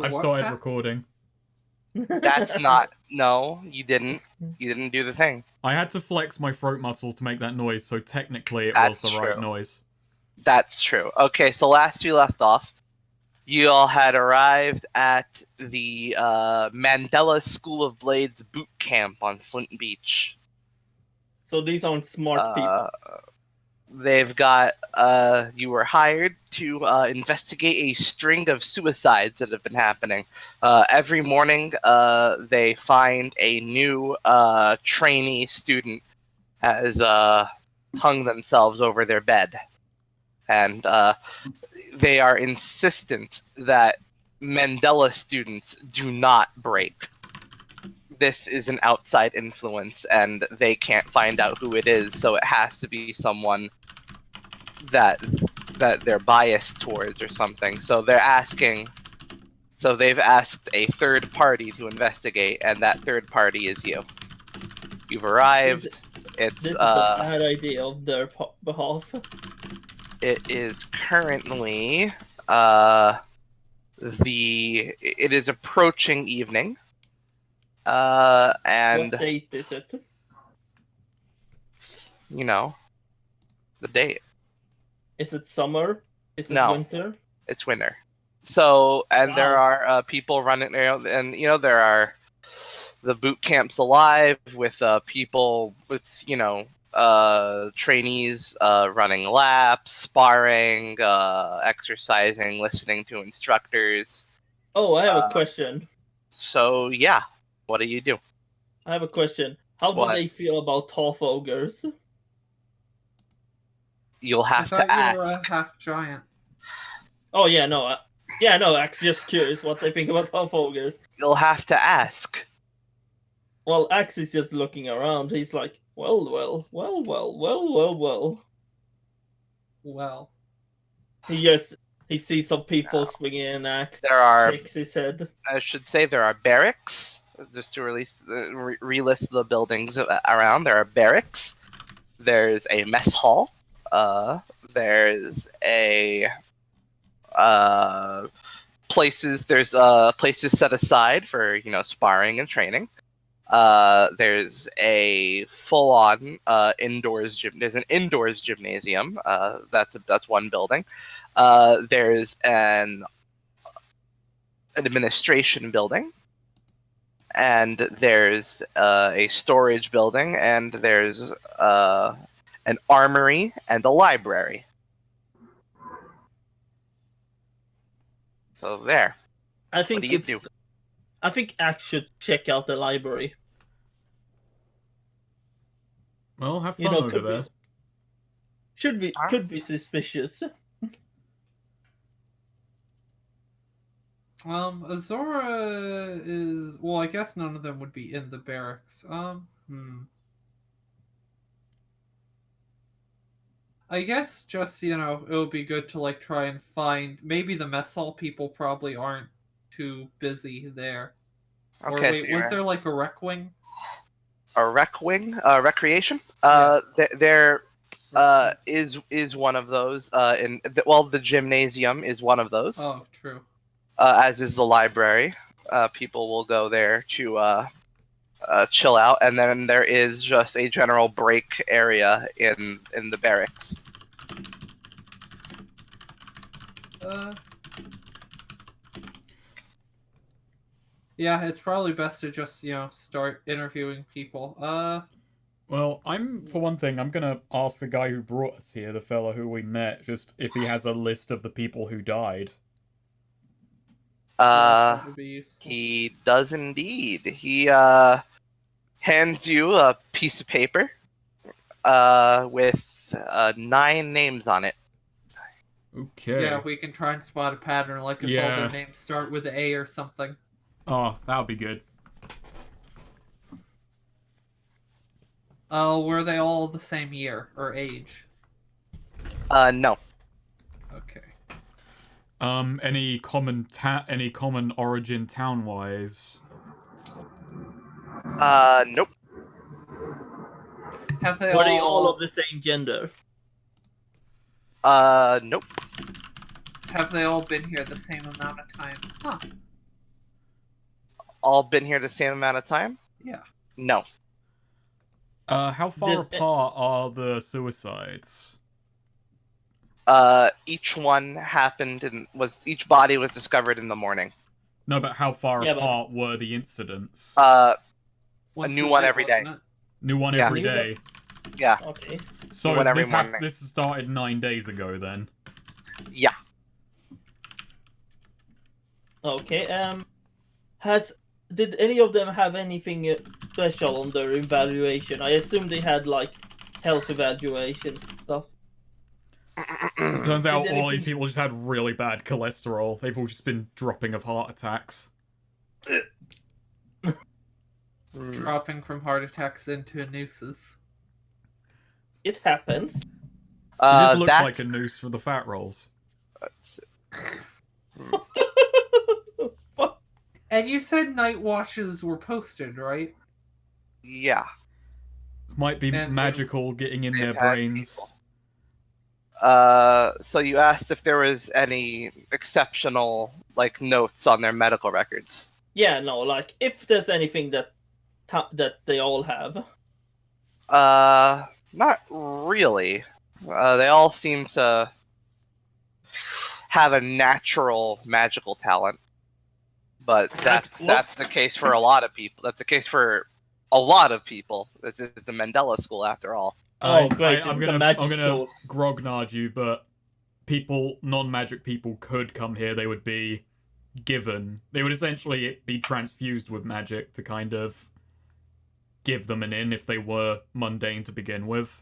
I've started recording. That's not... No, you didn't. You didn't do the thing. I had to flex my throat muscles to make that noise, so technically it That's was the right true. noise. That's true. Okay, so last we left off, you all had arrived at the Mandela School of Blades boot camp on Flint Beach. So these aren't smart people. They've got... you were hired to investigate a string of suicides that have been happening. Every morning, they find a new trainee student has hung themselves over their bed. And they are insistent that Mandela students do not break. This is an outside influence, and they can't find out who it is, so it has to be someone that they're biased towards or something. So they're asking... So they've asked a third party to investigate, and that third party is you. You've arrived. This is a bad idea on their behalf. It is currently it is approaching evening. And What date is it? You know, the date. Is it summer? Is it No. winter? It's winter. So, and Wow. there are people running, and there are the boot camps alive with people with trainees running laps, sparring, exercising, listening to instructors. Oh, I have a question. So yeah, what do you do? I have a question. How do What? they feel about half ogres? You'll have to You were ask. half giant. Oh yeah, no, Axe just curious what they think about half ogres. You'll have to ask. Well, Axe is just looking around. He's like, well. Well, He sees some people swinging an axe. There are, Shakes his head. I should say, there are barracks. Just to relist the buildings around, there are barracks. There's a mess hall. There's a places set aside for sparring and training. There's a full-on indoors gym. There's an indoors gymnasium. That's one building. There's an administration building, and there's a storage building, and there's an armory and a library. So there. I think What do you do? I think Axe should check out the library. Well, have fun over there. Could be suspicious. Azora is... Well, I guess none of them would be in the barracks. I guess just, it would be good to, try and find... Maybe the mess hall people probably aren't too busy there. Or Okay, wait, was there, a rec wing? A rec wing? Recreation? Yeah. There is one of those. The gymnasium is one of those. Oh, true. As is the library. People will go there to chill out, and then there is just a general break area in the barracks. Yeah, it's probably best to just, start interviewing people. Well, for one thing, I'm gonna ask the guy who brought us here, the fella who we met, just if he has a list of the people who died. That would be useful. He does indeed. He hands you a piece of paper with 9 names on it. Okay. Yeah, we can try and spot a pattern, if all their names start with A or something. Oh, that would be good. Were they all the same year or age? No. Okay. Any common origin town-wise? Nope. Have they Were they all of the same gender? Nope. Have they all been here the same amount of time? Huh. all been here the same amount of time? Yeah. No. How far Did- apart are the suicides? Each one happened each body was discovered in the morning. No, but how far Yeah, but- apart were the incidents? A Once new a one day, every day. wasn't it? New one yeah. every New one- day. Yeah. Okay. So one every this morning. this started 9 days ago then. Yeah. Okay. Did any of them have anything special on their evaluation? I assume they had like health evaluations and stuff. Turns out Did all these anything- people just had really bad cholesterol. They've all just been dropping of heart attacks. Dropping from heart attacks into nooses. It happens. It just looks That's like a noose for the fat rolls. And you said night watches were posted, right? yeah. Might be And- magical getting in their They've had brains. people. So you asked if there was any exceptional like notes on their medical records. Yeah, no, like if there's anything that they all have. Not really. They all seem to have a natural magical talent, but that's the case for a lot of people. That's the case for a lot of people. This is the Mandela School, after all. Oh, great, I'm it's a gonna magic grognard school. you, but people, non-magic people, could come here. They would be given. They would essentially be transfused with magic to kind of give them an in if they were mundane to begin with.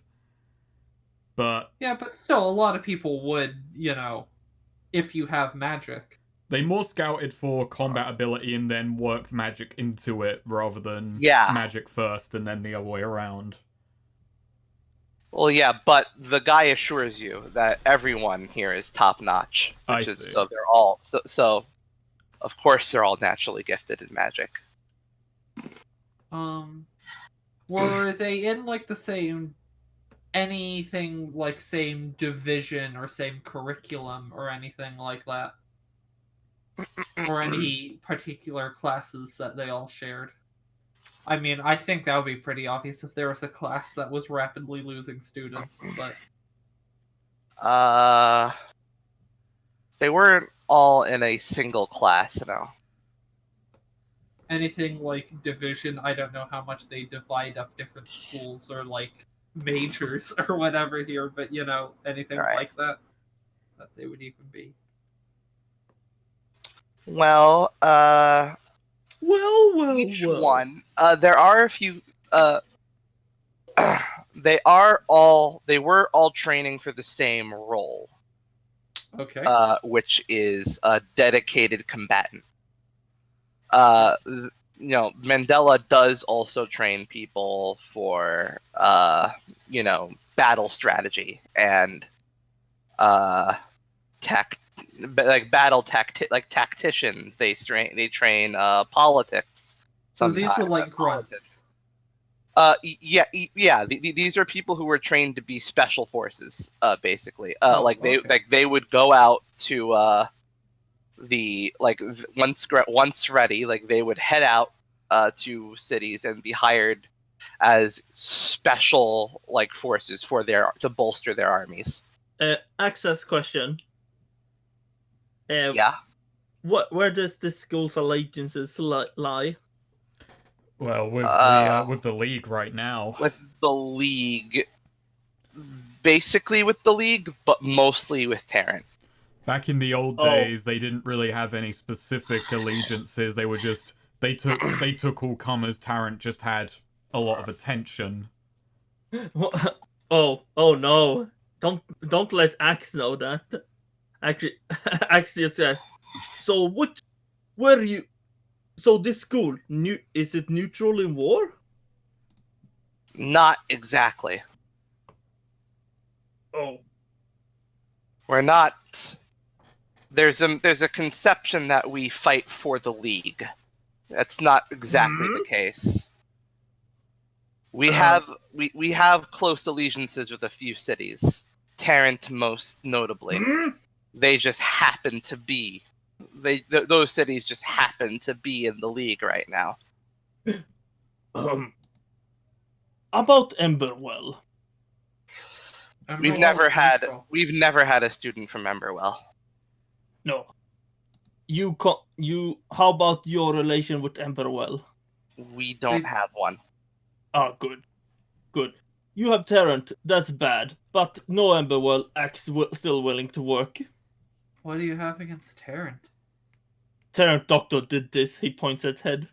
But Yeah, but still, a lot of people would, if you have magic. they more scouted for combat ability and then worked magic into it rather than Yeah. magic first and then the other way around. Well, yeah, but the guy assures you that everyone here is top notch, I which is see. so they're all so. Of course, they're all naturally gifted in magic. Were they in like the same same division or same curriculum or anything like that? Or any particular classes that they all shared? I mean, I think that would be pretty obvious if there was a class that was rapidly losing students, but They weren't all in a single class, anything like division, I don't know how much they divide up different schools or like majors or whatever here, but anything Right. like that they would even be. Well, Well, each well. one. There are a few. They were all training for the same role, Okay. which is a dedicated combatant. Mandela does also train people for, battle strategy and tacticians. They train politics. So these were sometimes, like politics. grunts. Yeah. These are people who were trained to be special forces, basically. Okay. They would go out to once ready, they would head out to cities and be hired as special forces to bolster their armies. Access question. Yeah. Where does the school's allegiances lie? Well, with the league right now. With the League, basically with the League, but mostly with Terran. Back in the old days, they didn't really have any specific allegiances. They were just they took all comers. Tarrant just had a lot of attention. Oh no! Don't let Axe know that. Actually, Axius says. So So this school, is it neutral in war? Not exactly. Oh. We're not. There's a conception that we fight for the League. That's not exactly the case. We have close allegiances with a few cities, Tarrant most notably. They just happen to be those cities just happen to be in the league right now. About Emberwell. We've never had a student from Emberwell. No. How about your relation with Emberwell? We don't have one. Ah, good. Good. You have Tarrant, that's bad. But no Emberwell acts still willing to work. What do you have against Tarrant? Tarrant Doctor did this, he points at head.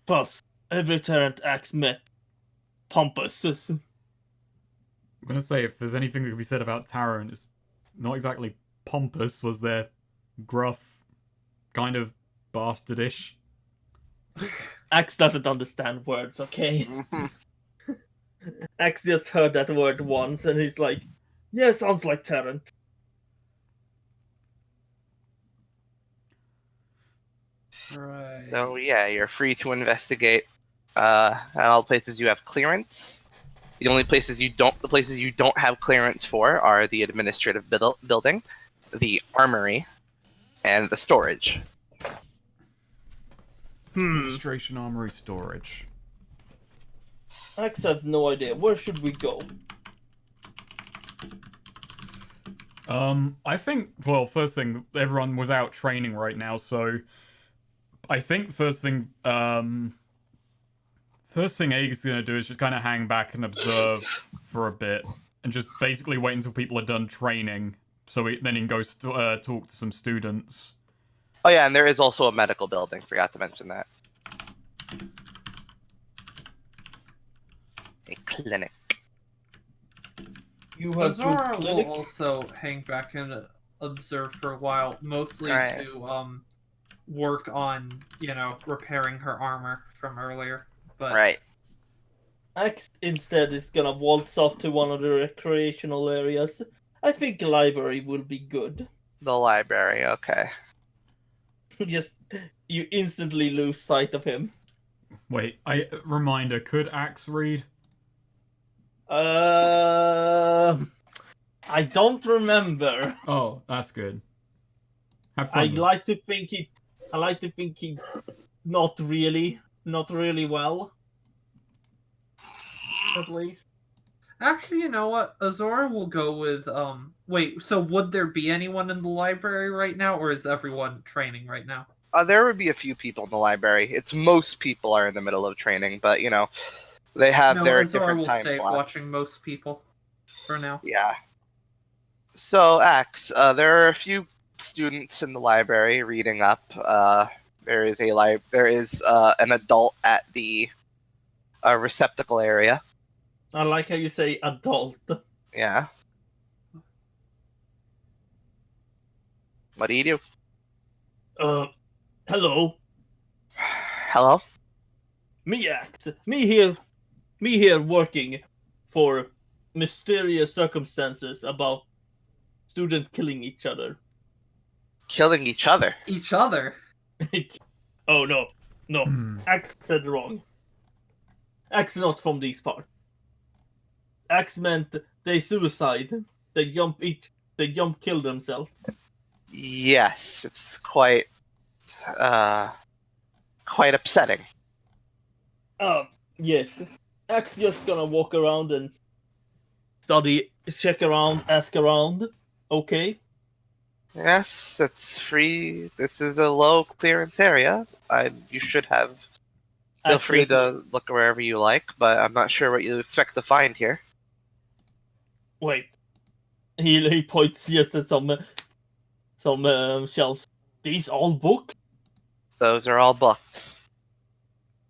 Plus, every Tarrant axe met pompous. I'm gonna say, if there's anything that could be said about Tarrant, it's not exactly pompous. Was there gruff, kind of bastardish? Axe doesn't understand words, okay? Axe just heard that word once and he's like, yeah, sounds like Tarrant. Right. So yeah, you're free to investigate at all places you have clearance. The places you don't have clearance for are the administrative building, the armory, and the storage. Administration, armory, storage. Axe have no idea. Where should we go? I think, well, first thing, everyone was out training right now, so I think first thing Aegis gonna do is just kind of hang back and observe for a bit, and just basically wait until people are done training, so then he can go talk to some students. Oh yeah, and there is also a medical building. Forgot to mention that. A clinic. You have Azora good will clinics. also hang back and observe for a while, mostly Right. to work on, repairing her armor from earlier. But Right. Axe instead is gonna waltz off to one of the recreational areas. I think the library will be good. The library. Okay. Just you instantly lose sight of him. Wait, reminder, could Axe read? I don't remember. Oh, that's good. Have I fun. like to think he not really well. At least. actually, you know what? Azora will go with wait, so would there be anyone in the library right now, or is everyone training right now? There would be a few people in the library. It's most people are in the middle of training, but they have No, their Azora different will time save slots. watching most people for now. Yeah. So, Axe, there are a few students in the library reading up. There is an adult at the receptacle area. I like how you say adult. Yeah. What do you do? Hello. Hello? Me Axe. Me here working for mysterious circumstances about students killing each other. Killing each other. Each other. Oh no. Axe said wrong. Axe not from these parts. Axe meant they suicide. They jump kill themselves. Yes, it's quite upsetting. Yes. Axe just gonna walk around and check around, ask around. Okay. Yes, it's free. This is a low clearance area. You should have. Feel free to look wherever you like, but I'm not sure what you expect to find here. Wait. He points just at some shelves. These all books? Those are all books.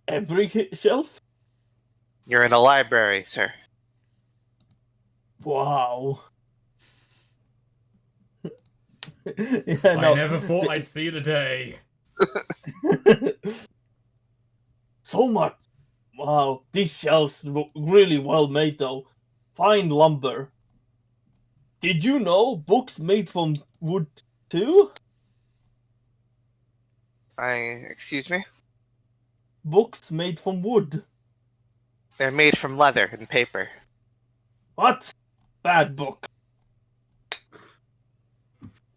Every shelf? You're in a library, sir. Wow. Yeah, I never thought I'd see the day. So much. Wow, these shelves look really well made though. Fine lumber. Did you know books made from wood too? Excuse me? Books made from wood. They're made from leather and paper. What? Bad book.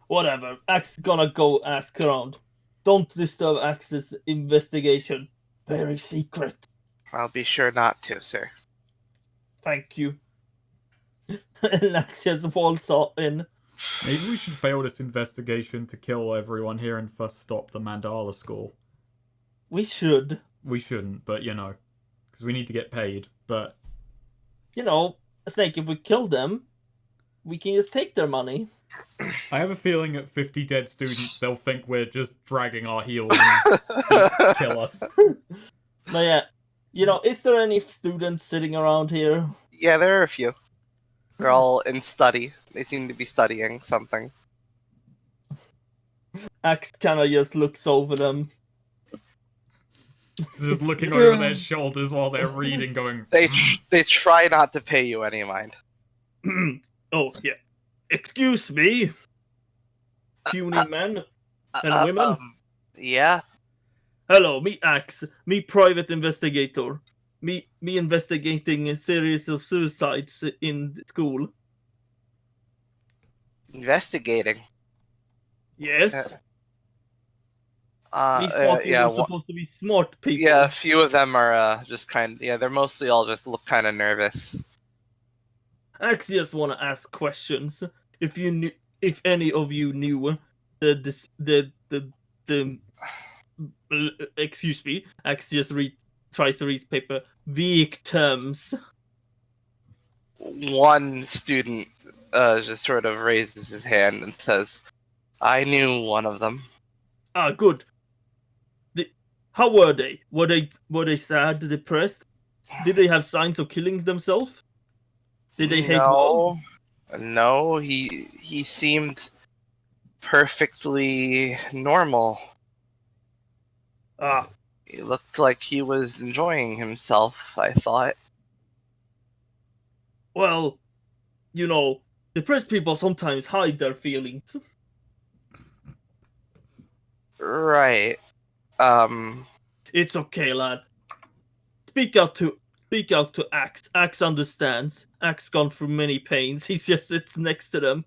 Whatever. Axe gonna go ask around. Don't disturb Axe's investigation. Very secret. I'll be sure not to, sir. Thank you. And Axe just walks in. Maybe we should fail this investigation to kill everyone here and first stop the Mandala school. We should. We shouldn't, but because we need to get paid. But Snake, if we kill them, we can just take their money. I have a feeling at 50 dead students, they'll think we're just dragging our heels and kill us. But yeah, is there any students sitting around here? Yeah, there are a few. They're all in study. They seem to be studying something. Axe kind of just looks over them. Just looking over their shoulders while they're reading, going. They try not to pay you any mind. Oh, yeah. Excuse me, puny men and women. Yeah. Hello, me Axe, me private investigator. Me investigating a series of suicides in school. Investigating. Yes. Me Yeah. thought you were supposed to be smart people. Yeah, a few of them are just they're mostly all just look kind of nervous. Axe just want to ask questions. If any of you knew the excuse me, Axe just tries to read paper. Weak terms. One student just sort of raises his hand and says, "I knew one of them." Ah, good. How were they? Were they sad, depressed? Did they have signs of killing themselves? Did they hate mom? No, he seemed perfectly normal. Ah, He looked like he was enjoying himself, I thought. well, depressed people sometimes hide their feelings. Right. It's okay, lad. Speak out to Axe. Axe understands. Axe gone through many pains. He just sits next to them.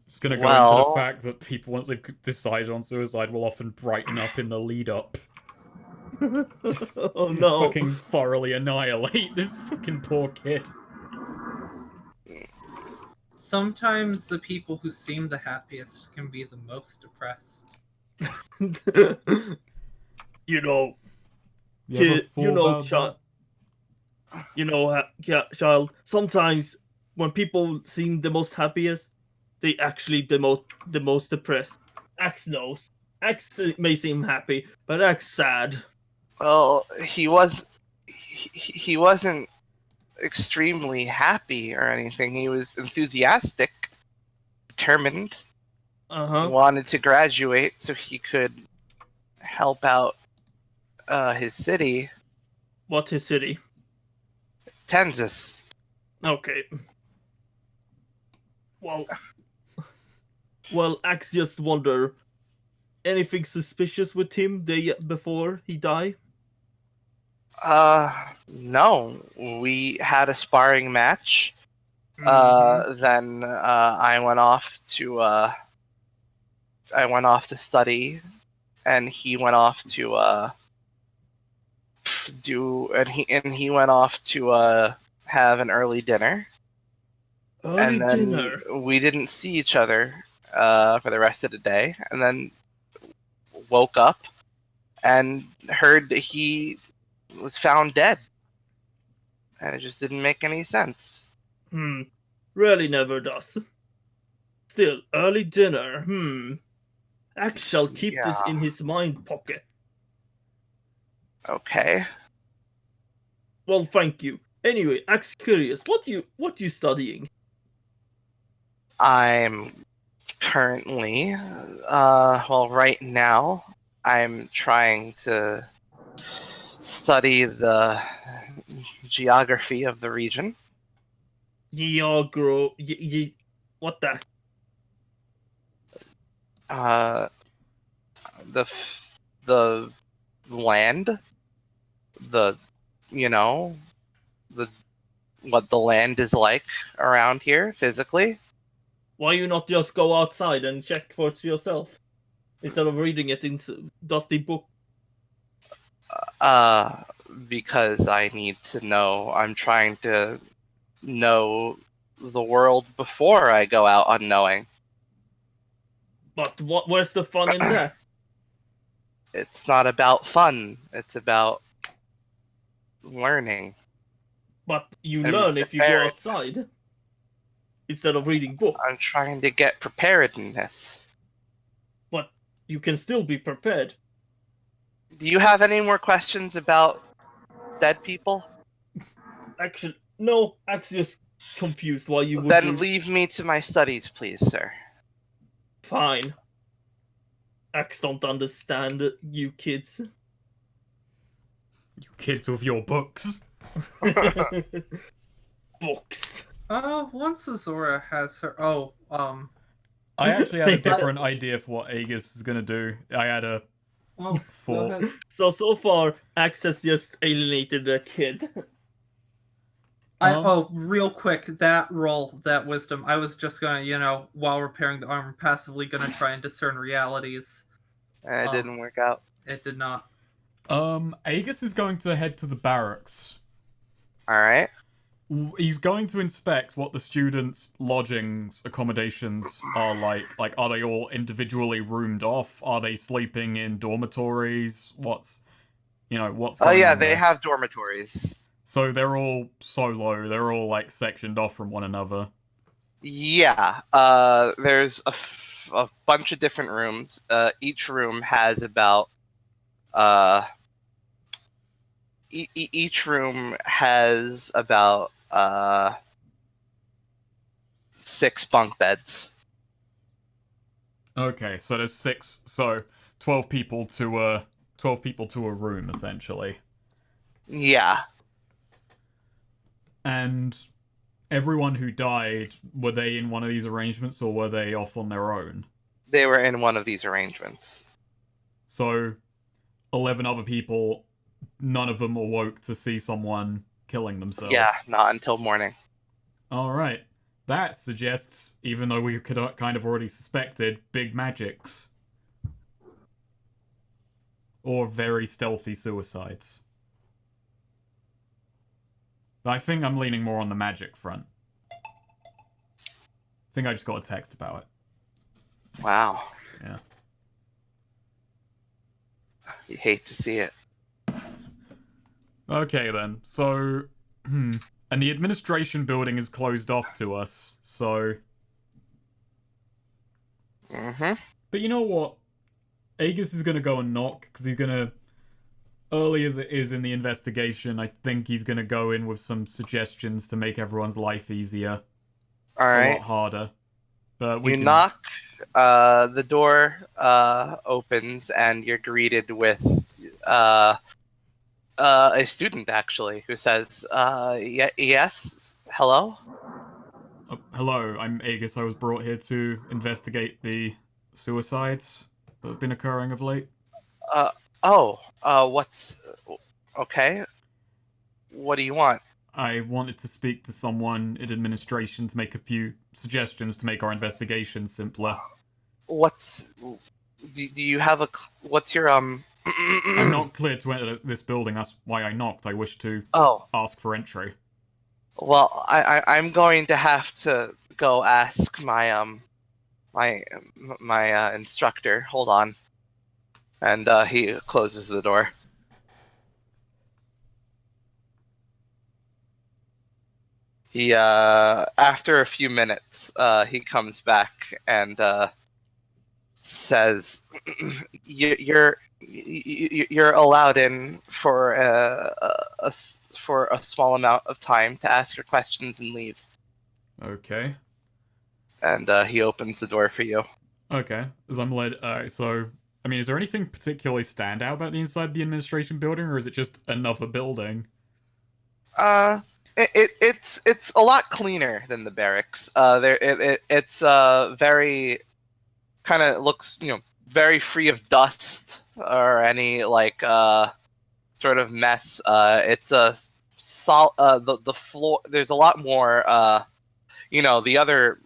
Just gonna go into the fact that people, once they've decided on suicide, will often brighten up in the lead up. Oh no. Fucking thoroughly annihilate this fucking poor kid. Sometimes the people who seem the happiest can be the most depressed. Child, sometimes when people seem the most happiest, they actually the most depressed. Axe knows. Axe may seem happy, but Axe sad. Well, he wasn't extremely happy or anything. He was enthusiastic, determined. He wanted to graduate so he could help out his city. What his city? Kansas. Okay. Well, Axe just wonder, anything suspicious with him before he died? No. We had a sparring match. Then I went off to study, and he went off to he went off to have an early dinner. Early dinner. We didn't see each other for the rest of the day, and then woke up and heard that he was found dead, and it just didn't make any sense. Really never does. Still, early dinner. Axe shall keep this in his mind pocket. Okay. Well, thank you. Anyway, Axe curious. What you studying? I'm currently, right now, I'm trying to study the geography of the region. What that? The land, what the land is like around here physically. Why you not just go outside and check for it yourself instead of reading it in dusty book? Because I need to know. I'm trying to know the world before I go out unknowing. But where's the fun in that? It's not about fun. It's about learning. But you I'm learn if you go prepared. outside instead of reading book. I'm trying to get preparedness. But you can still be prepared. Do you have any more questions about dead people? Actually, no. Actually, just confused why you would. Then leave me to my studies, please, sir. Fine. Axe don't understand you kids. You kids with your books. Books. Once Azora has her. I actually had a different idea for what Aegis is gonna do. I had a Go thought. ahead. So far, Axe has just alienated the kid. Real quick, that roll, that wisdom, I was just gonna, while repairing the armor, passively gonna try and discern realities. It didn't work out. It did not. Aegis is going to head to the barracks. Alright. He's going to inspect what the students' lodgings, accommodations are like. Like, are they all individually roomed off? Are they sleeping in dormitories? What's going Oh yeah, on they there? have dormitories. So they're all solo. They're all, like, sectioned off from one another. Yeah. There's a bunch of different rooms. Each room has about each room has about 6 bunk beds. Okay, so there's 6, so 12 people to a room, essentially. Yeah. And everyone who died, were they in one of these arrangements or were they off on their own? They were in one of these arrangements. So 11 other people, none of them awoke to see someone killing themselves. Yeah, not until morning. Alright. That suggests, even though we could kind of already suspected, big magics. Or very stealthy suicides. But I think I'm leaning more on the magic front. I think I just got a text about it. Wow. Yeah. You hate to see it. Okay then, so... And the administration building is closed off to us, so... Mm-hmm. But you know what? Aegis is gonna go and knock, because he's gonna... Early as it is in the investigation, I think he's gonna go in with some suggestions to make everyone's life easier. A Alright. lot harder. But we You can... knock, the door opens, and you're greeted with a student, actually, who says, yes, hello? Hello, I'm Aegis. I was brought here to investigate the suicides that have been occurring of late. What's... Okay. What do you want? I wanted to speak to someone in administration to make a few suggestions to make our investigation simpler. What's... Do you have a... What's your, I'm not clear to enter this building, that's why I knocked. I wish to Oh, ask for entry. well, I'm going to have to go ask my, my instructor. Hold on. And, he closes the door. He, after a few minutes, he comes back and, says, you're allowed in for a small amount of time to ask your questions and leave. Okay. And he opens the door for you. Okay. As I'm led... so... I mean, is there anything particularly stand out about the inside of the administration building, or is it just another building? It's a lot cleaner than the barracks. It's very... kind of looks, very free of dust or any sort of mess. It's a the floor. There's a lot more. The other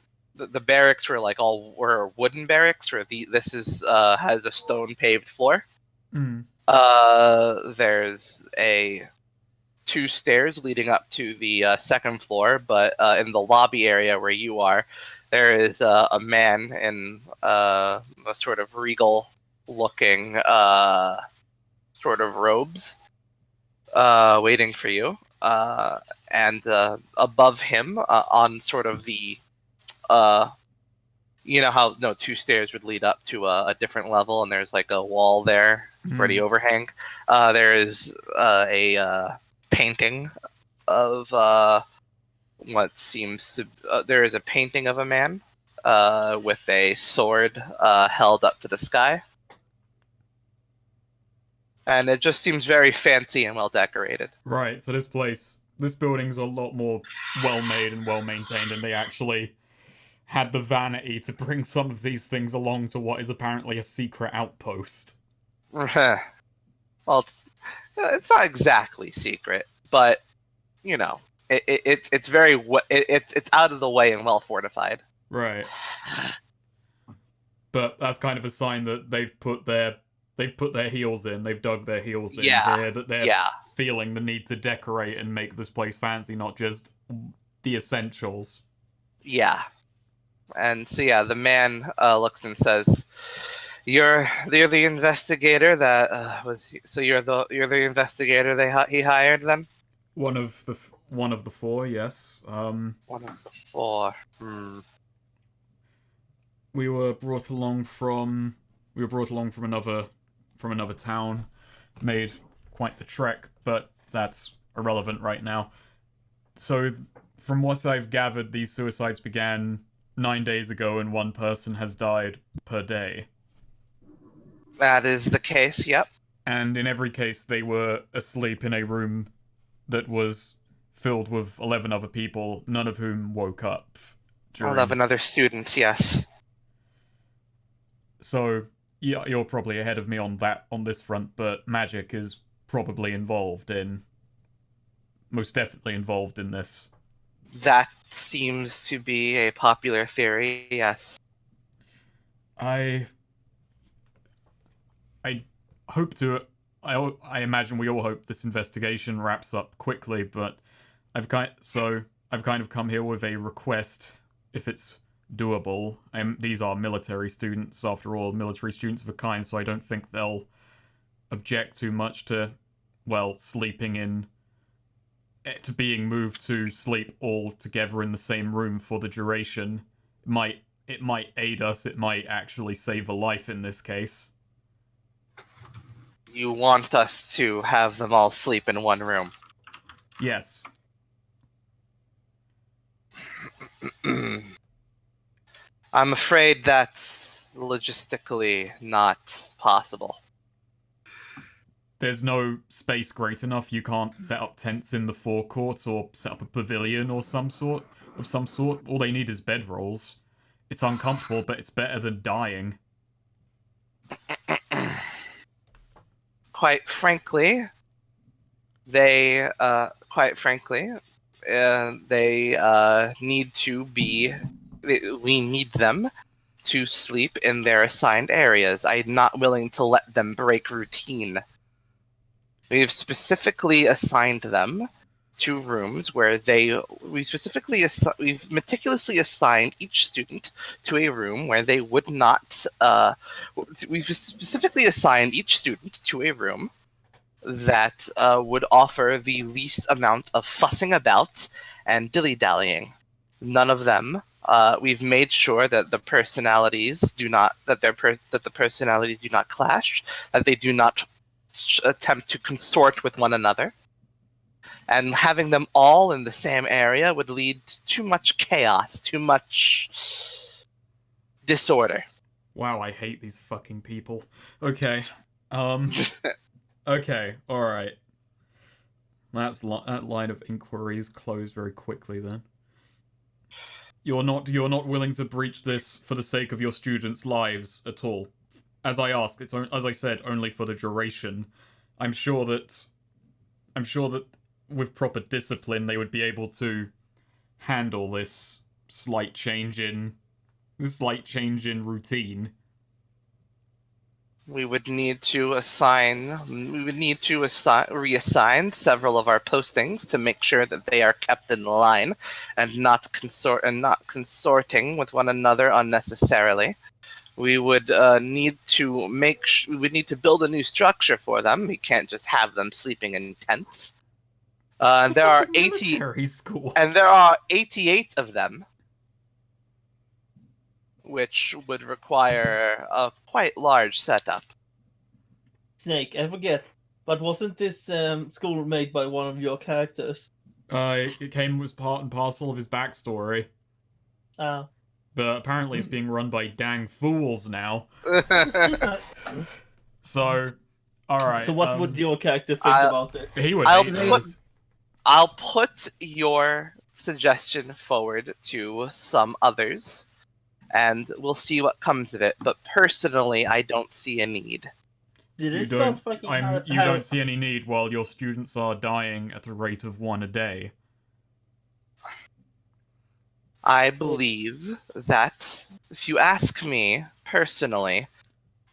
the barracks were wooden barracks, where this is has a stone paved floor. Mm. There's two stairs leading up to the second floor, but in the lobby area where you are, there is a man in a sort of regal looking sort of robes waiting for you. And above him, on sort of the you know how two stairs would lead up to a different level, and there's like a wall there for the overhang. There is a painting of what seems to there is a painting of a man with a sword held up to the sky, and it just seems very fancy and well decorated. Right, so this building's a lot more well made and well maintained, and they actually had the vanity to bring some of these things along to what is apparently a secret outpost. Well, it's not exactly secret, but you know, it's very it's out of the way and well fortified. Right. But that's kind of a sign that they've put their heels in, they've dug their heels in here, that they're feeling the need to decorate and make this place fancy, not just the essentials. Yeah. And so the man looks and says, "You're the investigator that was. So you're the investigator he hired then." One of the four, yes. One of the four. We were brought along from another town, made quite the trek, but that's irrelevant right now. So, from what I've gathered, these suicides began 9 days ago, and one person has died per day. That is the case, yep. And in every case, they were asleep in a room that was filled with 11 other people, none of whom woke up. 11 other students, yes. So, yeah, you're probably ahead of me on this front, but magic is probably most definitely involved in this. That seems to be a popular theory, yes. I hope to. I imagine we all hope this investigation wraps up quickly, but I've kind of come here with a request, if it's doable. These are military students, after all, military students of a kind, so I don't think they'll object too much to, to being moved to sleep all together in the same room for the duration. It might aid us, it might actually save a life in this case. You want us to have them all sleep in one room? Yes. I'm afraid that's logistically not possible. There's no space great enough. You can't set up tents in the forecourt or set up a pavilion or some sort. All they need is bedrolls. It's uncomfortable, but it's better than dying. Quite frankly, they need to be. We need them to sleep in their assigned areas. I'm not willing to let them break routine. We've specifically assigned them to rooms where we've meticulously assigned each student to a room where they would not. We've specifically assigned each student to a room that would offer the least amount of fussing about and dilly-dallying. None of them. We've made sure that the personalities do not clash, that they do not attempt to consort with one another. And having them all in the same area would lead to too much chaos, too much disorder. Wow, I hate these fucking people. Okay. Okay, alright. That line of inquiry is closed very quickly then. You're not willing to breach this for the sake of your students' lives at all. As I asked, as I said, only for the duration. I'm sure that with proper discipline they would be able to handle this slight change in this slight change in routine. We would need to reassign several of our postings to make sure that they are kept in line and not consorting with one another unnecessarily. We would need to build a new structure for them. We can't just have them sleeping in tents. And there are military school. and there are 88 of them, which would require a quite large setup. Snake, I forget, but wasn't this school made by one of your characters? It came as part and parcel of his backstory. Ah. But apparently it's being run by dang fools now. So, alright. So what would your character think about this? He would I'll put your suggestion forward to some others, and we'll see what comes of it. But personally, I don't see a need. You don't see any need while your students are dying at a rate of 1 a day. I believe that, if you ask me personally,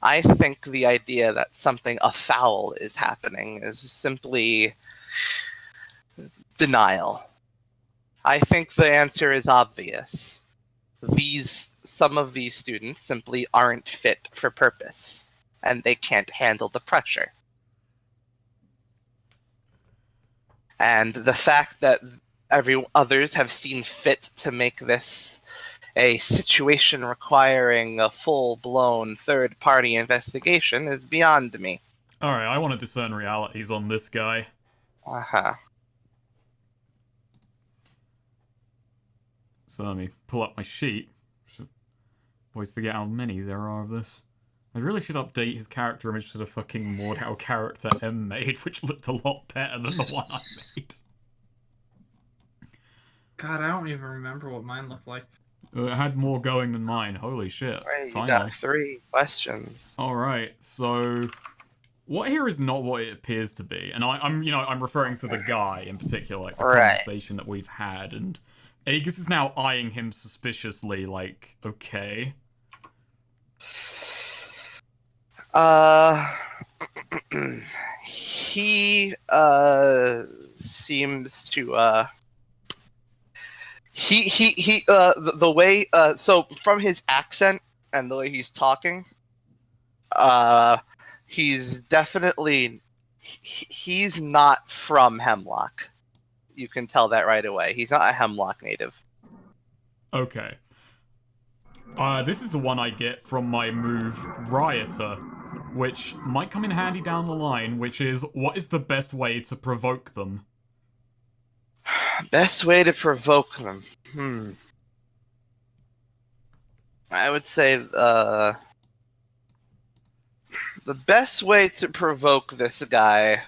I think the idea that something afoul is happening is simply denial. I think the answer is obvious. Some of these students simply aren't fit for purpose, and they can't handle the pressure. And the fact that others have seen fit to make this a situation requiring a full-blown third-party investigation is beyond me. Alright, I want to discern realities on this guy. Uh-huh. So let me pull up my sheet. Always forget how many there are of this. I really should update his character image to the fucking Mordhau character M made, which looked a lot better than the one I made. God, I don't even remember what mine looked like. It had more going than mine. Holy shit. Right, you Finally. got 3 questions. Alright, so what here is not what it appears to be. And I'm referring to the guy in particular, like the conversation that we've had, and Aegis is now eyeing him suspiciously, like, okay. He seems to the way so from his accent and the way he's talking, he's definitely he's not from Hemlock. You can tell that right away. He's not a Hemlock native. Okay. This is the one I get from my move Rioter, which might come in handy down the line, which is, what is the best way to provoke them? Best way to provoke them? I would say, the best way to provoke this guy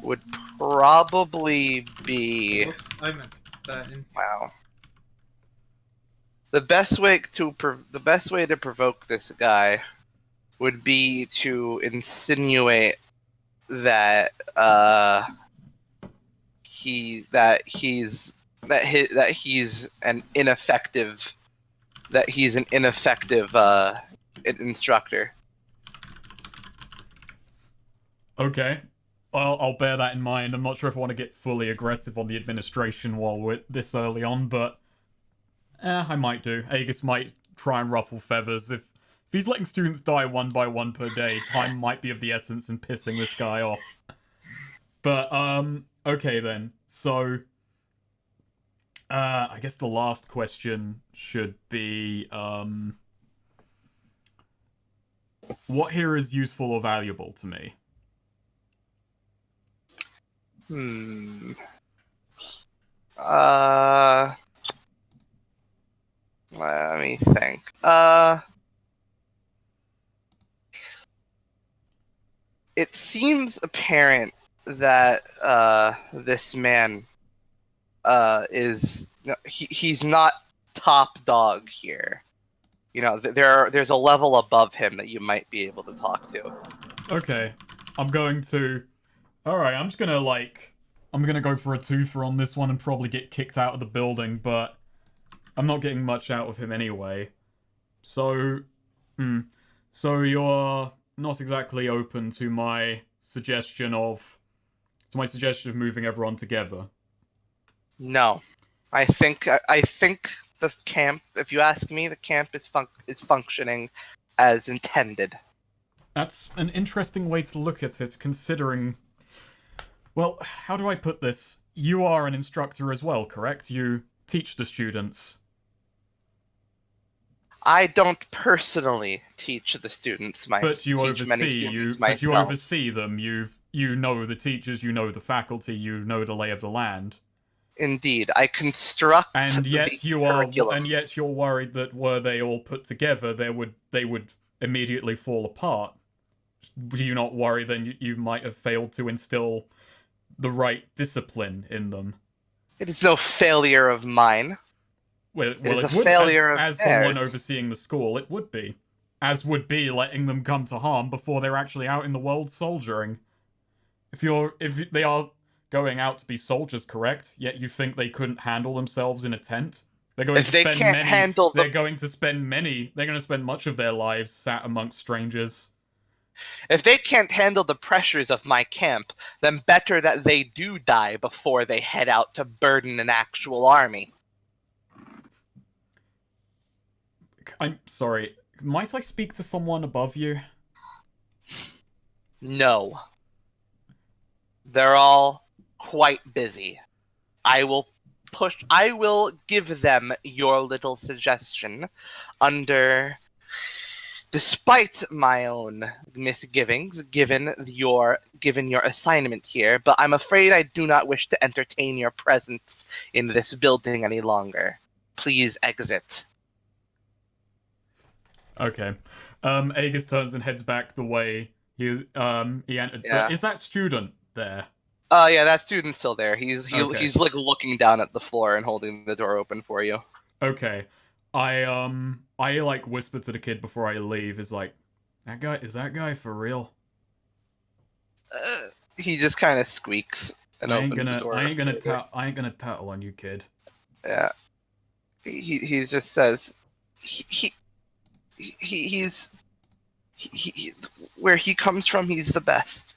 would probably be... Whoops, I meant that in... Wow. The best way to provoke this guy would be to insinuate that he's an ineffective instructor. Okay. Well, I'll bear that in mind. I'm not sure if I want to get fully aggressive on the administration while we're this early on, but I might do. Aegis might try and ruffle feathers. If he's letting students die 1 by 1 per day, time might be of the essence in pissing this guy off. But, okay then. So, I guess the last question should be, what here is useful or valuable to me? Let me think. It seems apparent that this man he's not top dog here. You know, there's a level above him that you might be able to talk to. Okay, I'm going to. Alright, I'm gonna go for a twofer on this one and probably get kicked out of the building, but I'm not getting much out of him anyway. So, so you're not exactly open to my suggestion of moving everyone together. No, I think the camp. If you ask me, the camp is functioning as intended. That's an interesting way to look at it, considering. Well, how do I put this? You are an instructor as well, correct? You teach the students. I don't personally teach the students But you teach many oversee students but you myself. oversee them. You know the teachers, you know the faculty, you know the lay of the land. Indeed, I construct And yet the you are curriculum. and yet you're worried that were they all put together, they would immediately fall apart. Do you not worry then you might have failed to instill the right discipline in them? It is no failure of mine. Well, It is it a would, failure of as someone theirs. overseeing the school, it would be. As would be letting them come to harm before they're actually out in the world soldiering. If they are going out to be soldiers, correct? Yet you think they couldn't handle themselves in a tent? They're going If to they spend can't many. handle the- They're going to spend much of their lives sat amongst strangers. If they can't handle the pressures of my camp, then better that they do die before they head out to burden an actual army. I'm sorry. Might I speak to someone above you? No. They're all quite busy. I will give them your little suggestion despite my own misgivings, given your assignment here, but I'm afraid I do not wish to entertain your presence in this building any longer. Please exit. Okay. Aegis turns and heads back the way he entered. Yeah. But is that student there? Yeah, that student's still there. He's Okay. like looking down at the floor and holding the door open for you. Okay. I like whisper to the kid before I leave, is like, is that guy for real? He just kind of squeaks and opens the door. I ain't gonna tattle on you, kid. Yeah. He just says he's where he comes from, he's the best.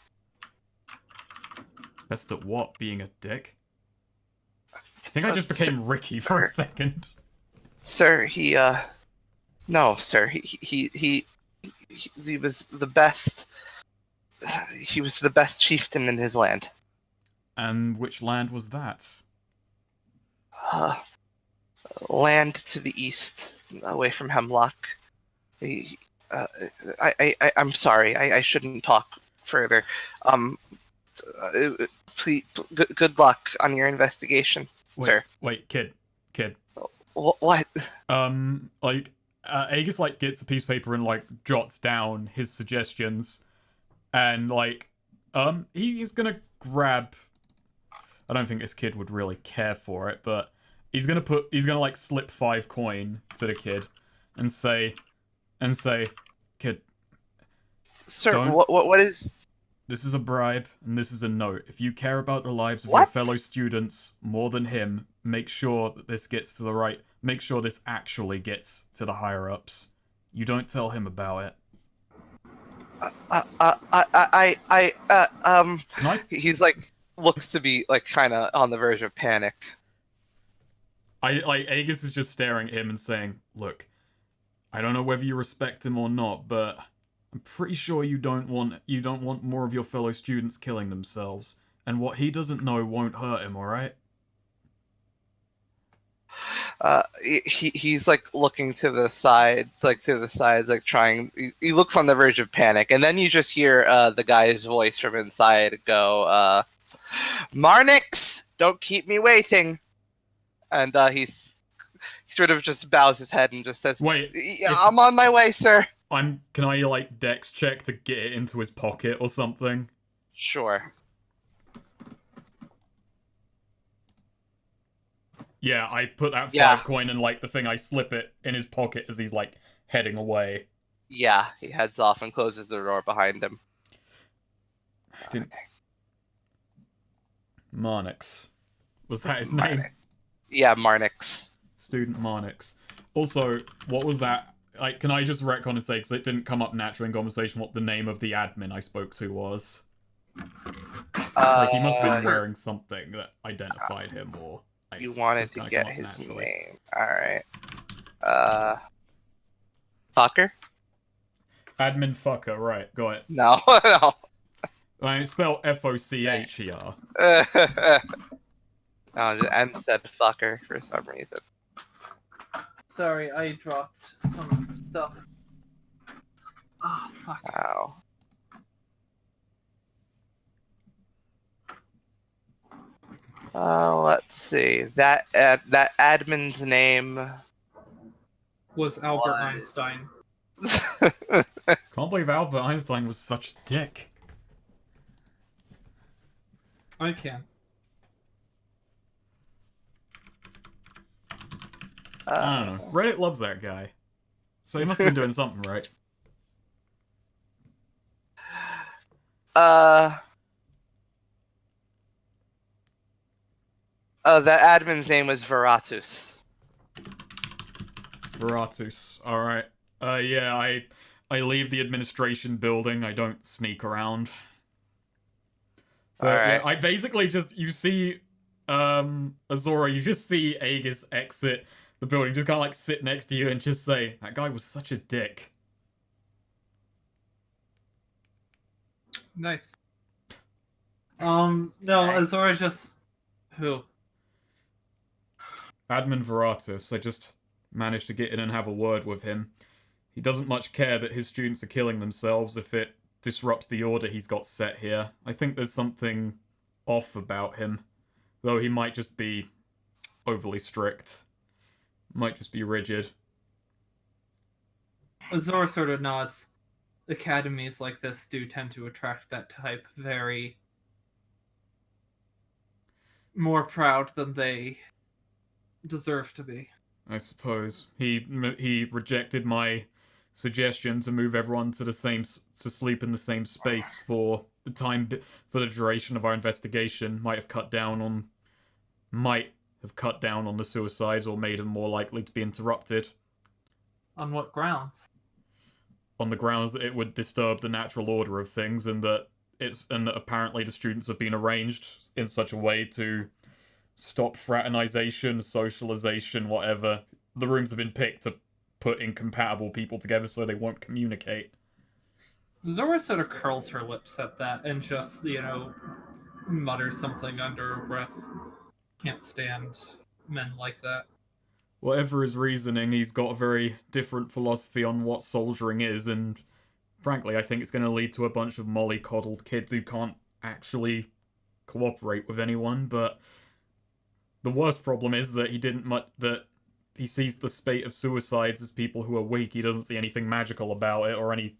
Best at what? Being a dick? I think I just became Ricky for a second. Sir, no, sir. He was the best. He was the best chieftain in his land. And which land was that? Land to the east, away from Hemlock. I'm sorry. I shouldn't talk further. Please, good luck on your investigation, sir. Wait, kid. What? Aegis gets a piece of paper and jots down his suggestions, and he's gonna grab. I don't think this kid would really care for it, but he's gonna slip 5 coin to the kid, and say, kid, Sir, what is? This is a bribe, and this is a note. If you care about the lives of What? your fellow students more than him, make sure that this gets to the right. Make sure this actually gets to the higher ups. You don't tell him about it. Can I? He's looks to be kind of on the verge of panic. Aegis is just staring at him and saying, "Look, I don't know whether you respect him or not, but I'm pretty sure you don't want more of your fellow students killing themselves, and what he doesn't know won't hurt him, all right?" He's looking to the side, to the sides, trying. He looks on the verge of panic, and then you just hear the guy's voice from inside go, "Marnix, don't keep me waiting." And he sort of just bows his head and just says, Wait, I'm on my way, sir. Can I dex check to get it into his pocket or something? Sure. Yeah, I put that 5 coin in the thing. I slip it in his pocket as he's heading away. Yeah, he heads off and closes the door behind him. Marnix. Was that his name? Yeah, Marnix. Student Marnix. Also, what was that? Like, can I just retcon and say, because it didn't come up naturally in conversation, what the name of the admin I spoke to was? Like, he must have been wearing something that identified him, or... Like, You wanted just to kinda get come up his naturally. name. Alright. Fucker? Admin fucker, right, got it. No, no. I spell F-O-C-H here. No, M said fucker for some reason. Sorry, I dropped some stuff. Oh, fuck. Wow. Let's see. That admin's name Was Albert was- Einstein. Can't believe Albert Einstein was such a dick. I can. I don't know. Reddit loves that guy. So he must have been doing something right. That admin's name was Veratus. Veratus. Alright. Yeah, I leave the administration building. I don't sneak around. But Alright. yeah, I basically just, you see, Azora, you just see Aegis exit the building, just kind of like sit next to you and just say, that guy was such a dick. Nice. No, Azora just... Who? Admin Veratus, I just managed to get in and have a word with him. He doesn't much care that his students are killing themselves if it disrupts the order he's got set here. I think there's something off about him, though he might just be overly strict. Might just be rigid. Azora sort of nods. Academies like this do tend to attract that type very... more proud than they deserve to be. I suppose. He rejected my suggestion to move everyone to sleep in the same space for the duration of our investigation. Might have cut down on the suicides or made them more likely to be interrupted. On what grounds? On the grounds that it would disturb the natural order of things, and that apparently the students have been arranged in such a way to stop fraternization, socialization, whatever. The rooms have been picked to put incompatible people together so they won't communicate. Zora sort of curls her lips at that and just, mutters something under her breath. Can't stand men like that. Whatever his reasoning, he's got a very different philosophy on what soldiering is, and frankly, I think it's going to lead to a bunch of mollycoddled kids who can't actually cooperate with anyone, but the worst problem is that he sees the spate of suicides as people who are weak. He doesn't see anything magical about it or any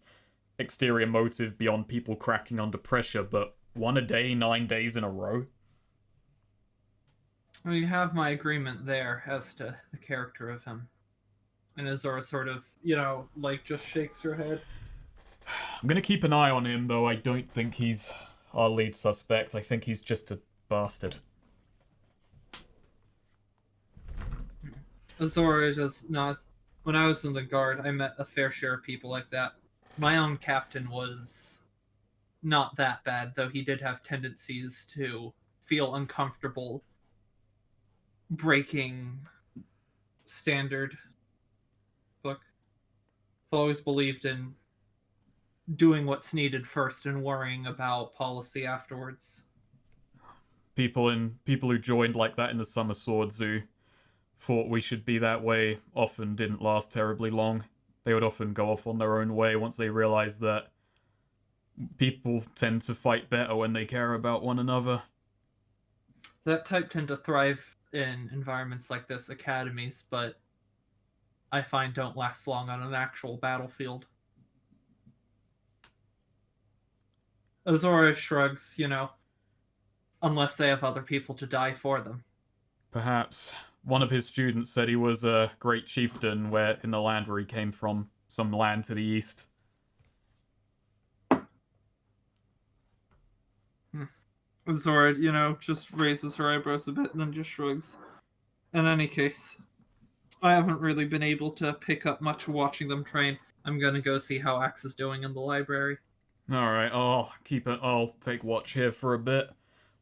exterior motive beyond people cracking under pressure, but one a day, 9 days in a row? Well, you have my agreement there as to the character of him. And Azora sort of, just shakes her head. I'm gonna keep an eye on him, though I don't think he's our lead suspect. I think he's just a bastard. Azora just nods. When I was in the guard, I met a fair share of people like that. My own captain was not that bad, though he did have tendencies to feel uncomfortable breaking standard book. I've always believed in doing what's needed first and worrying about policy afterwards. People who joined like that in the Summer Swords who thought we should be that way often didn't last terribly long. They would often go off on their own way once they realized that people tend to fight better when they care about one another. That type tend to thrive in environments like this, academies, but I find don't last long on an actual battlefield. Azora shrugs, unless they have other people to die for them. Perhaps. One of his students said he was a great chieftain in the land where he came from, some land to the east. Azora, just raises her eyebrows a bit and then just shrugs. In any case, I haven't really been able to pick up much watching them train. I'm gonna go see how Axe is doing in the library. All right, I'll take watch here for a bit.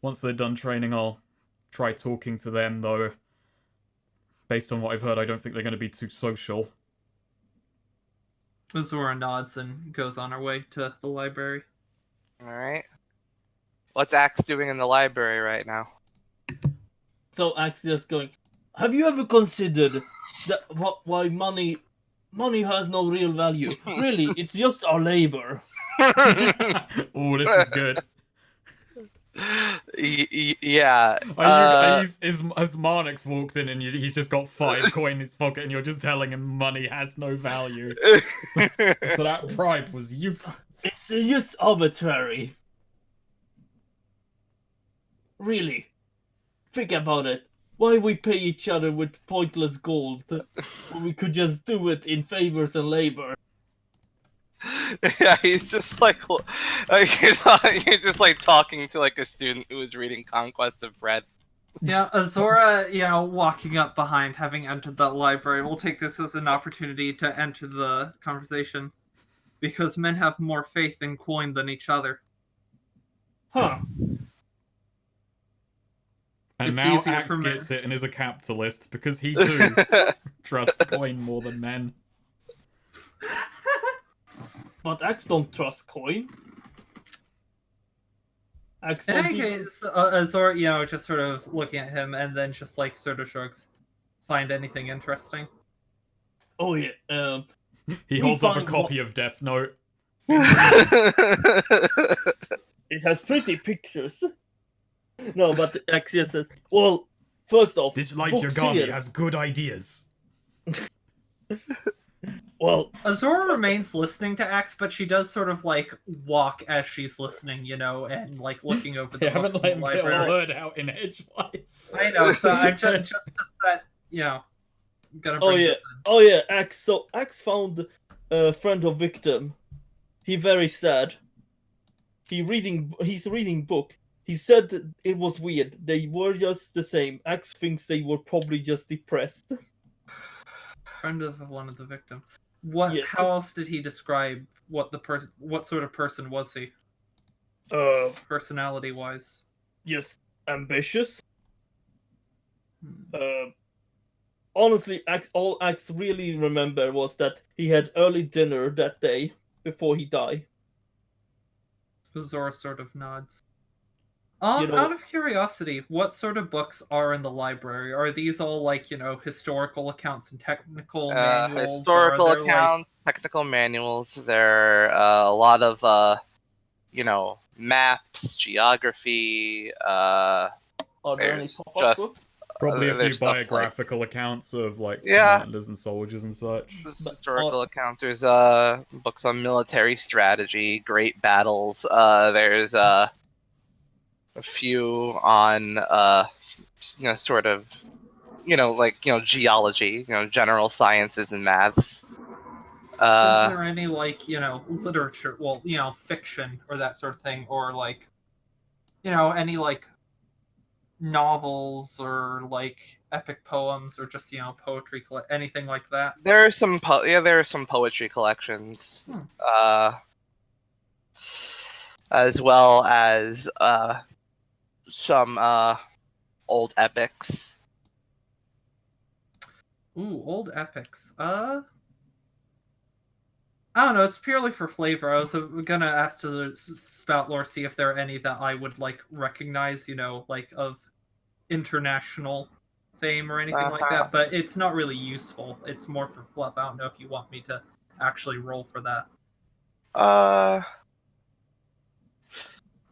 Once they're done training, I'll try talking to them, though. Based on what I've heard, I don't think they're going to be too social. Azora nods and goes on her way to the library. All right. What's Axe doing in the library right now? So Axe just going, have you ever considered that why money has no real value? Really, it's just our labor. Oh, this is good. Yeah. As Marnix walked in and he's just got 5 coin in his pocket and you're just telling him money has no value. So that bribe was useless. It's just arbitrary. Really. Think about it. Why we pay each other with pointless gold when we could just do it in favors and labor? Yeah, he's just like you're just like talking to like a student who is reading Conquest of Bread. Yeah, Azora, walking up behind, having entered that library, will take this as an opportunity to enter the conversation. Because men have more faith in coin than each other. Huh. And It's now easier Axe for men. gets it and is a capitalist because he too trusts coin more than men. But Axe don't trust coin. Axe In don't any even- case, Azora, just sort of looking at him and then just like sort of shrugs. Find anything interesting? Oh yeah. He We holds up a find copy of Death Note. It has pretty pictures. No, but Axe just said, well, first off, This light books Yagami here. has good ideas. Well, Azora remains listening to Axe, but she does sort of like walk as she's listening, and like looking over the They books haven't in let the him get a library. word out in edgewise. I know, so I'm just that, gonna Oh, bring yeah. this in. oh yeah, Axe. So Axe found a friend of victim. He very sad. He's reading book. He said that it was weird. They were just the same. Axe thinks they were probably just depressed. Friend of one of the victims. What? Yes. How else did he describe what sort of person was he? Personality wise. Just ambitious. Hmm. Honestly, all Axe really remember was that he had early dinner that day before he died. Azora sort of nods. You know- Out of curiosity, what sort of books are in the library? Are these all like, historical accounts and technical manuals? Historical or are there, accounts, technical manuals. There are a lot of maps, geography. Are there any There's pop-up books? just Probably a few there's stuff like- biographical accounts of like Yeah. commanders and soldiers and such. just But- historical accounts. There's books on military strategy, great battles. There's a few on sort of geology, general sciences and maths. Is there any literature, fiction or that sort of thing, or like, any like novels or like epic poems or just poetry, anything like that? There are some there are some poetry collections, as well as some old epics. Ooh, old epics. I don't know. It's purely for flavor. I was gonna ask to spout lore, see if there are any that I would like recognize, like of international fame or anything like that. But it's not really useful. It's more for fluff. I don't know if you want me to actually roll for that.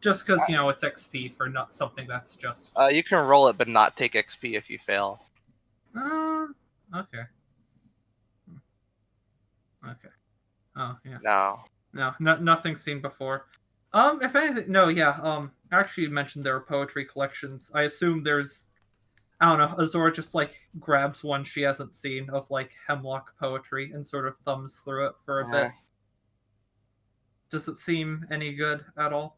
Just because it's XP for not something that's just. You can roll it, but not take XP if you fail. Okay. Okay. Oh yeah. No. No, nothing seen before. If anything, no, yeah. Actually, you mentioned there are poetry collections. I assume there's, I don't know. Azora just like grabs one she hasn't seen of like Hemlock poetry and sort of thumbs through it for a bit. Does it seem any good at all?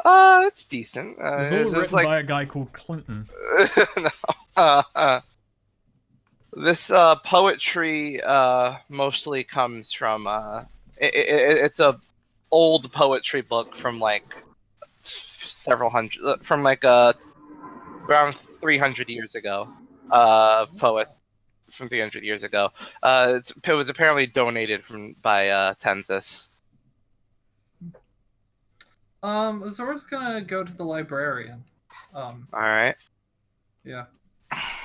It's decent. It's all written by a guy called Clinton. No. This poetry mostly comes from it's a old poetry book from like several hundred from like around 300 years ago. Poet from 300 years ago. It was apparently donated by Tenzis. Azor's gonna go to the librarian. All right. Yeah.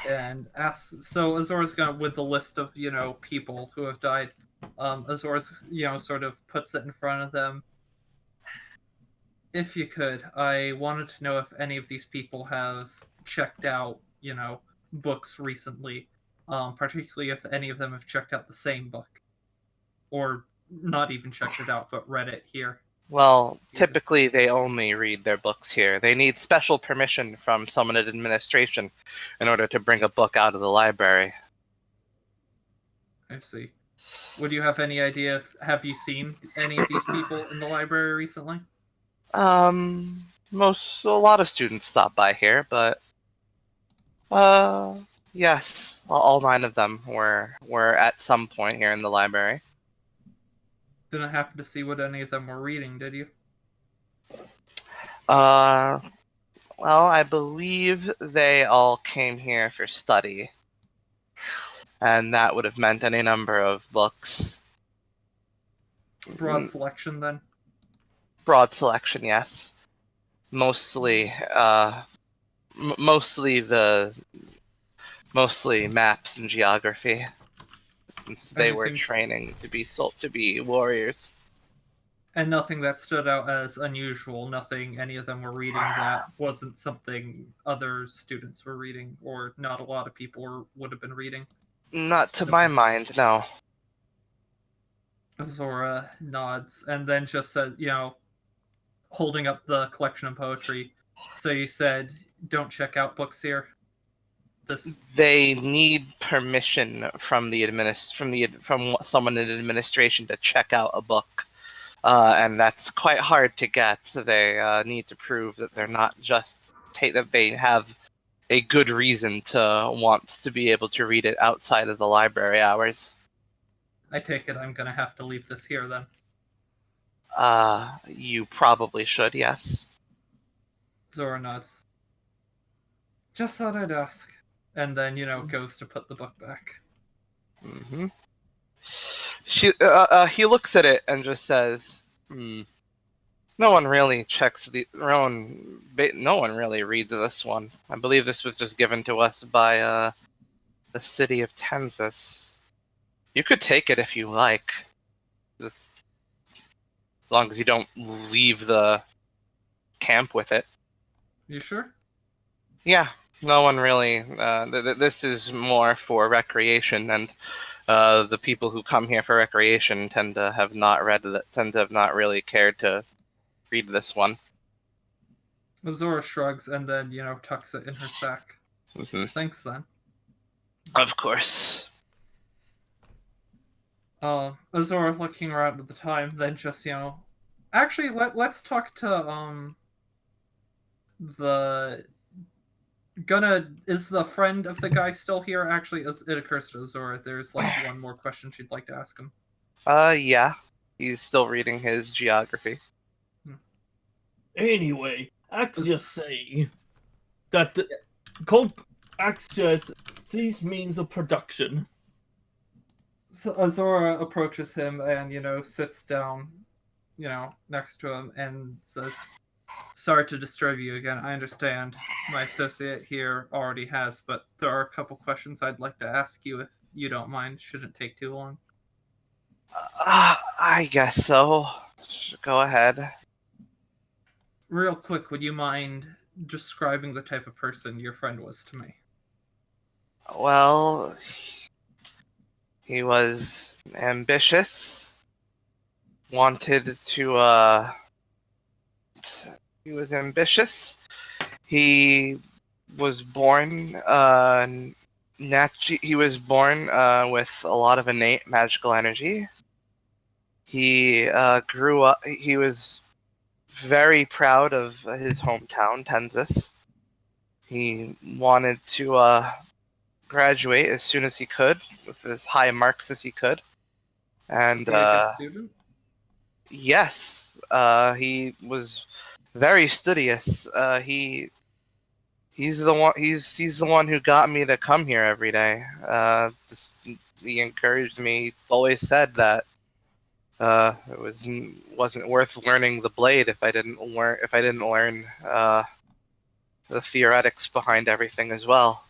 And ask. So Azor's gonna, with the list of people who have died. Azor's sort of puts it in front of them. If you could, I wanted to know if any of these people have checked out books recently. Particularly if any of them have checked out the same book, or not even checked it out, but read it here. Well, typically they only read their books here. They need special permission from someone at administration in order to bring a book out of the library. I see. Would you have any idea? Have you seen any of these people in the library recently? A lot of students stop by here, but yes, all 9 of them were at some point here in the library. Didn't happen to see what any of them were reading, did you? Well, I believe they all came here for study, and that would have meant any number of books. Broad selection, then? Broad selection, yes. Mostly maps and geography, since they were training to be warriors. And nothing that stood out as unusual. Nothing any of them were reading that wasn't something other students were reading, or not a lot of people would have been reading. Not to my mind, no. Zora nods and then just said, holding up the collection of poetry. So you said, don't check out books here? They need permission from from someone in administration to check out a book, and that's quite hard to get. So they need to prove that they're not just that they have a good reason to want to be able to read it outside of the library hours. I take it I'm gonna have to leave this here then. You probably should, yes. Zora nods. Just thought I'd ask. And then, goes to put the book back. Mm-hmm. He looks at it and just says, no one really no one really reads this one. I believe this was just given to us by, the city of Tenzis. You could take it if you like. Just as long as you don't leave the camp with it. You sure? Yeah. No one really. This is more for recreation, and the people who come here for recreation tend to have not really cared to read this one. Azora shrugs and then, tucks it in her sack. Mm-hmm. Thanks, then. Of course. Azora looking around at the time, then just, actually, let's talk to, is the friend of the guy still here? Actually, it occurs to Azora, there's one more question she'd like to ask him. Yeah. He's still reading his geography. Anyway, Axe just saying that Axe just sees means of production. So Azora approaches him and, sits down, next to him and says, sorry to disturb you again. I understand my associate here already has, but there are a couple questions I'd like to ask you if you don't mind. Shouldn't take too long. I guess so. Go ahead. Real quick, would you mind describing the type of person your friend was to me? Well, he was ambitious. He was ambitious. He was born with a lot of innate magical energy. He grew up. He was very proud of his hometown, Tenzis. He wanted to graduate as soon as he could with as high marks as he could. And Is he a good student? yes, he was very studious. He's the one. He's the one who got me to come here every day. He encouraged me. He always said that it wasn't worth learning the blade if I didn't learn the theoretics behind everything as well.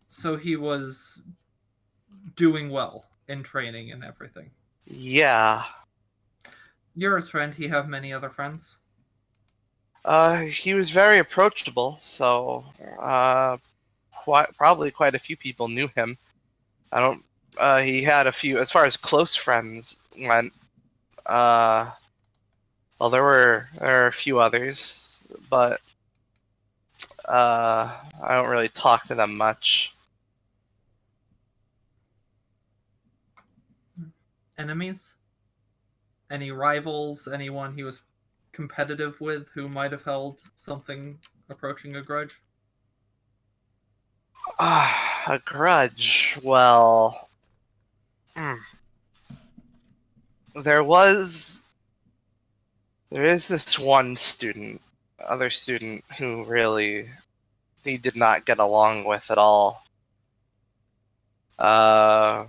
So he was doing well in training and everything. Yeah. You're his friend. He have many other friends? He was very approachable, so probably quite a few people knew him. I don't. He had a few, as far as close friends went. Well, there were a few others, but I don't really talk to them much. Enemies? Any rivals? Anyone he was competitive with who might have held something approaching a grudge? A grudge. Well, there is this one other student who really he did not get along with at all. I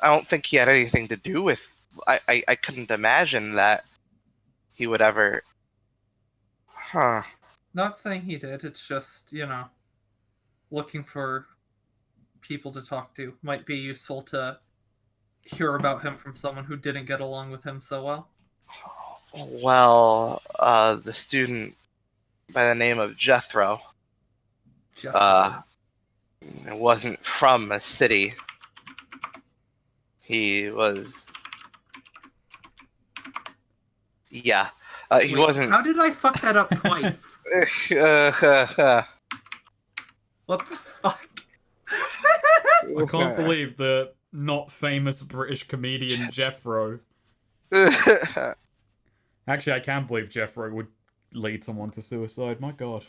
don't think he had anything to do with. I couldn't imagine that he would ever. Huh. Not saying he did. It's just, looking for people to talk to. Might be useful to hear about him from someone who didn't get along with him so well. Well, the student by the name of Jethro. Wasn't from a city. He was. Yeah. He wasn't. How did I fuck that up twice? What the fuck? I can't believe the not famous British comedian Jeffro. Actually, I can believe Jeffro would lead someone to suicide. My God.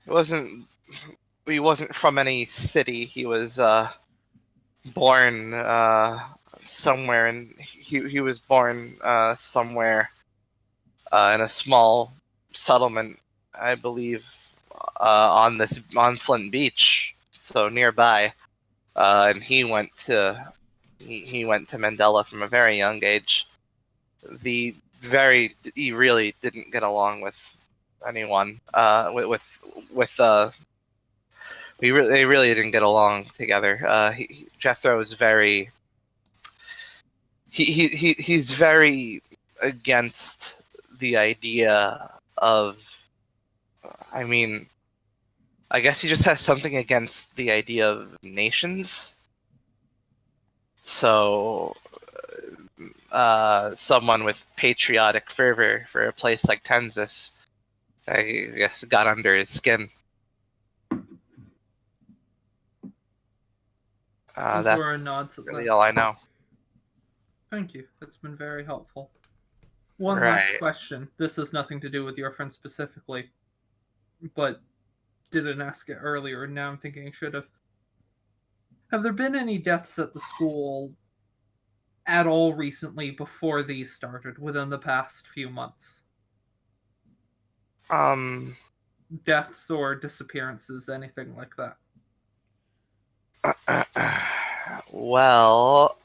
He wasn't from any city. He was born somewhere, and he was born somewhere in a small settlement, I believe, on Flint Beach, so nearby. And he went to Mandela from a very young age. He really didn't get along with anyone. They really didn't get along together. Jethro is very. He's very against the idea of. I mean, I guess he just has something against the idea of nations. So, someone with patriotic fervor for a place like Kansas, I guess, got under his skin. Zora nods at really that. all I know. Thank you. That's been very helpful. One Right. last question. This has nothing to do with your friend specifically, but didn't ask it earlier, and now I'm thinking I should have. Have there been any deaths at the school at all recently before these started, within the past few months? Deaths or disappearances, anything like that? Well,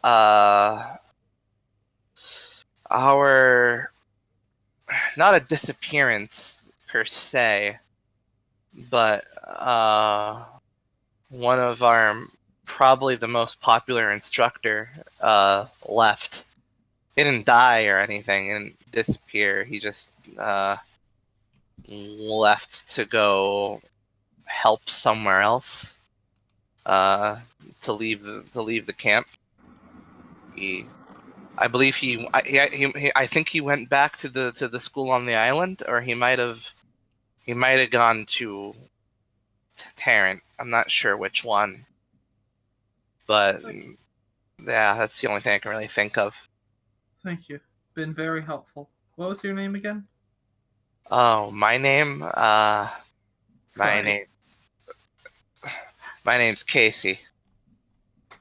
our not a disappearance per se, but one of our probably the most popular instructor left. He didn't die or anything, he didn't disappear. He just left to go help somewhere else. To leave the camp. I think he went back to the school on the island, or he might have gone to Tarrant. I'm not sure which one, but yeah, that's the only thing I can really think of. Thank you. Been very helpful. What was your name again? Oh, my name? Sorry. My name's Casey.